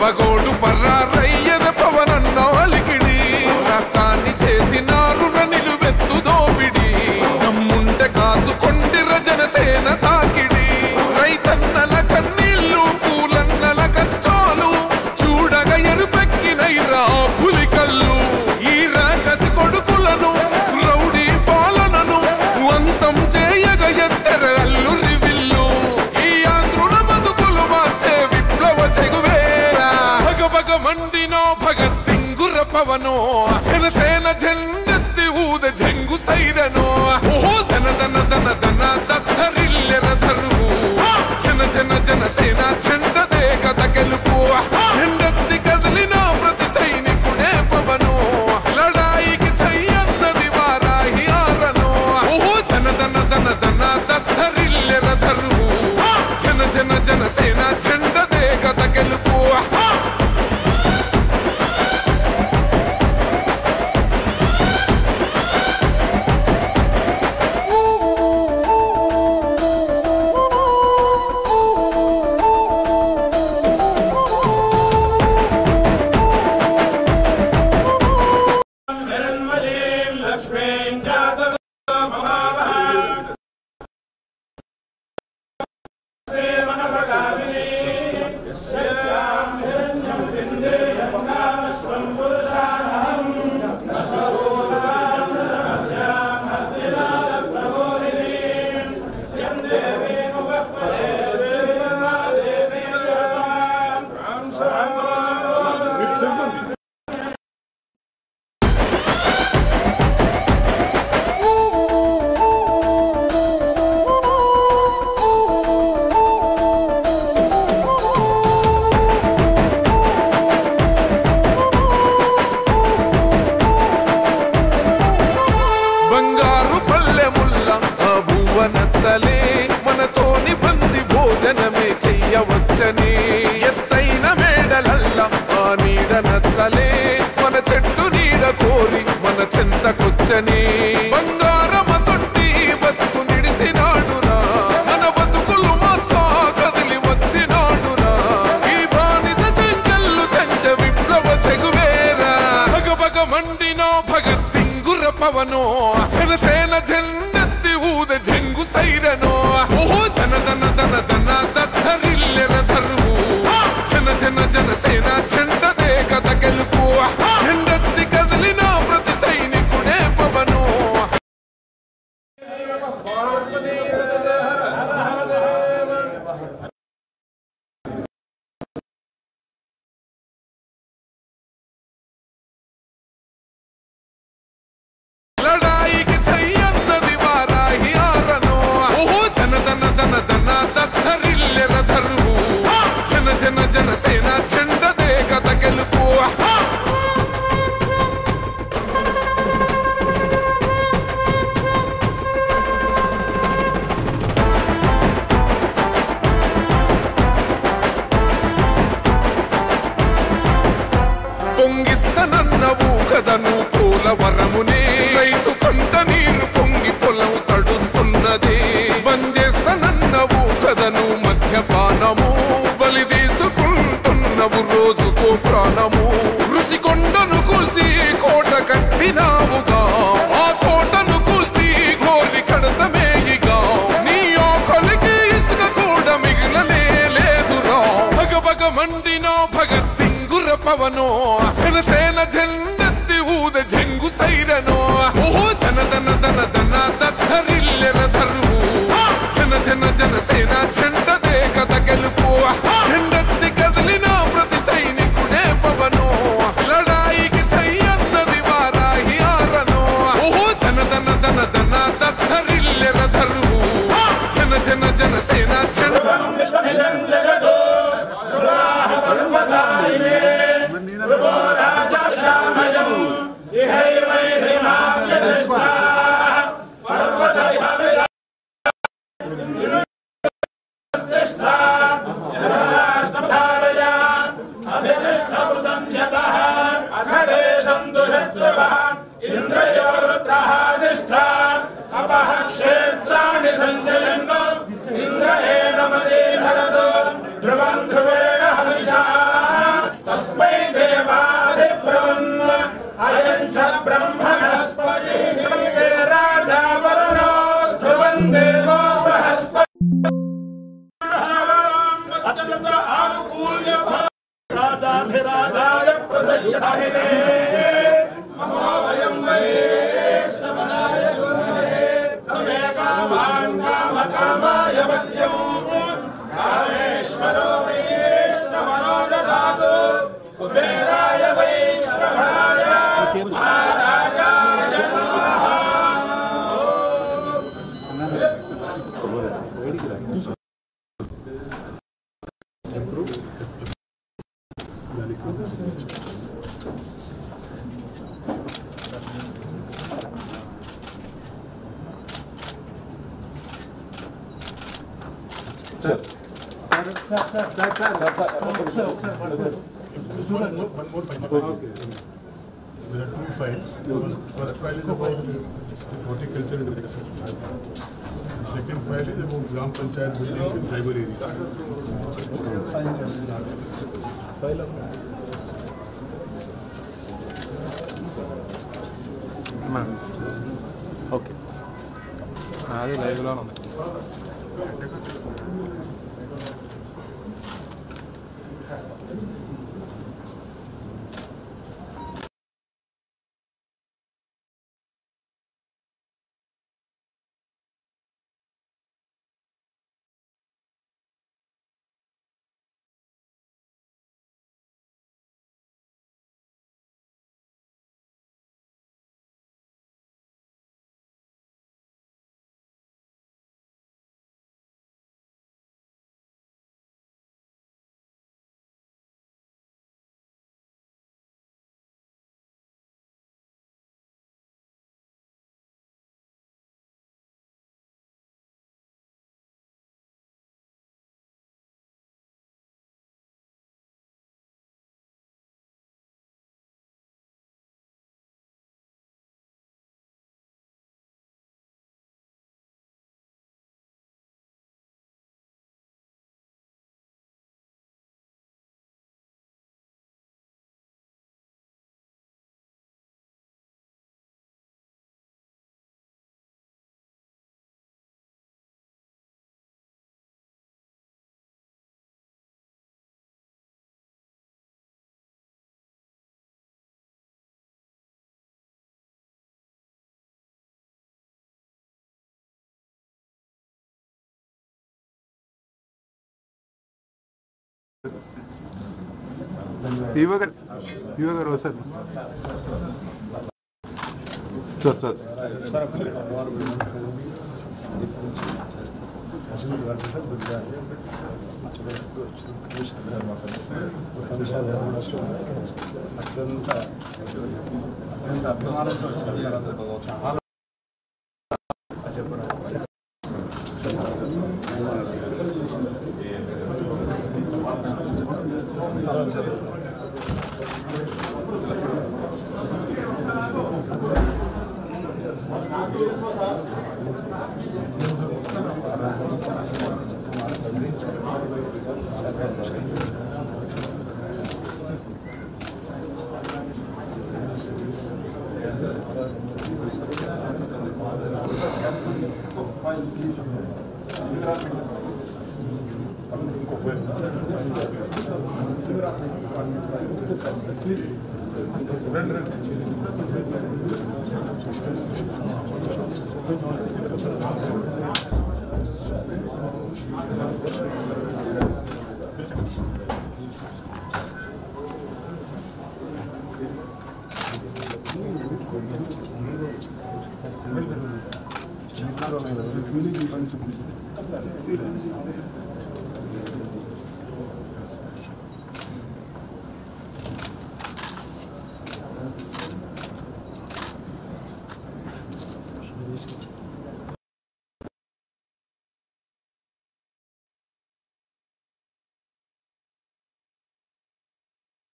పగోడు పర్రారయ్యద పవనన్న అలికిడి రాష్ట్రాన్ని చేసినారు నిలువెత్తు దోపిడి దమ్ముంటే కాసుకొండిర జనసేన తాకిడి రైతన్నల కన్నీళ్లు పూలన్నల కష్టాలు చూడగా ఎరుపెక్కినైరా పులికల్లు ఈ రాకసి కొడుకులను రౌడీ పాలనను వంతం చేయగ ఎత్తర అల్లురి విల్లు ఈ ఆంధ్రుల బతుకులు మార్చే విప్లవ చెగువేరా భగభగ మండినో భగత్ సింగుర పవనో జనసేన జెండెత్తి ఊద జంగు సైరనో ఓహో ధన ధన ధన ధన దద్దరిల్లెర ధరువు జన జన జనసేన జెండదే కథ గెలుపు జెండెత్తి కదిలిన ప్రతి సైనికుడే పవనో లడాయికి సై అన్నది వారాహి ఆరనో ఓహో ధన ధన ధన ధన దద్దరిల్లెర ధరువు జన జన జనసేన జెండదే కథ గెలుపు మనతోని బంది భోజనమే చెయ్యవచ్చని ఎత్తైన మేడలల్ల ఆ నీడ నచ్చలే మన చెట్టు నీడ కోరి మన చెంతకొచ్చని బంగారమసొంటి బతుకు నిడిసినాడురా మన బతుకులు మార్చా కదిలి వచ్చినాడురా ఈ బానిస సంకల్లు తెంచ విప్లవ చెగువేరా భగభగ మండినో భగత్ సింగుర పవనో జనసేన జెండెత్తి ఊద జంగు సైరనో ఓహో ధన ధన ధన ధన దద్దరిల్లెర ధరువు జన జన జనసేన జెండదే కథ గెలుపు జెండెత్తి కదిలిన ప్రతి సైనికుడే పవనో లడాయికి సై అన్నది వారాహి ఆరనో ఓహో ధన ధన ధన ధన దద్దరిల్లెర ధరువు జన జన జనసేన జెండదే కథ గెలుపు పొంగిస్తనన్నవు కదను పోలవరమునే రైతు కంట నీరు పొంగి పొలం తడుస్తున్నది బంజేస్తనన్నవు కదను మద్యపానము బలి తీసుకుంటున్నవు రోజుకో ప్రాణము ఋషికొండను కూల్చి కోట కట్టినావుగా ఆ కోటను కూల్చి గోరి కడతమేయిగా నీ ఆకలికి ఇసుక కూడా మిగిలనే లేదురా భగభగ మండినో భగత్ సింగుర పవనో జనసేన జెండెత్తి ఊద జంగు సైరనో ఓహో ధన ధన ధన ధన దద్దరిల్లెర ధరువు జన జన జనసేన జెండదే కథ గెలుపు జెండెత్తి కదిలిన ప్రతి సైనికుడే పవనో లడాయికి సై అన్నది వారాహి ఆరనో ఓహో ధన ధన ధన ధన దద్దరిల్లెర ధరువు జన జన జనసేన జెండ One more file. There are two files. First file is about horticulture and agriculture. Second file is about Gram Panchayat buildings in tribal areas. Okay అది లైవ్లో ఉంది. Ivagar sir.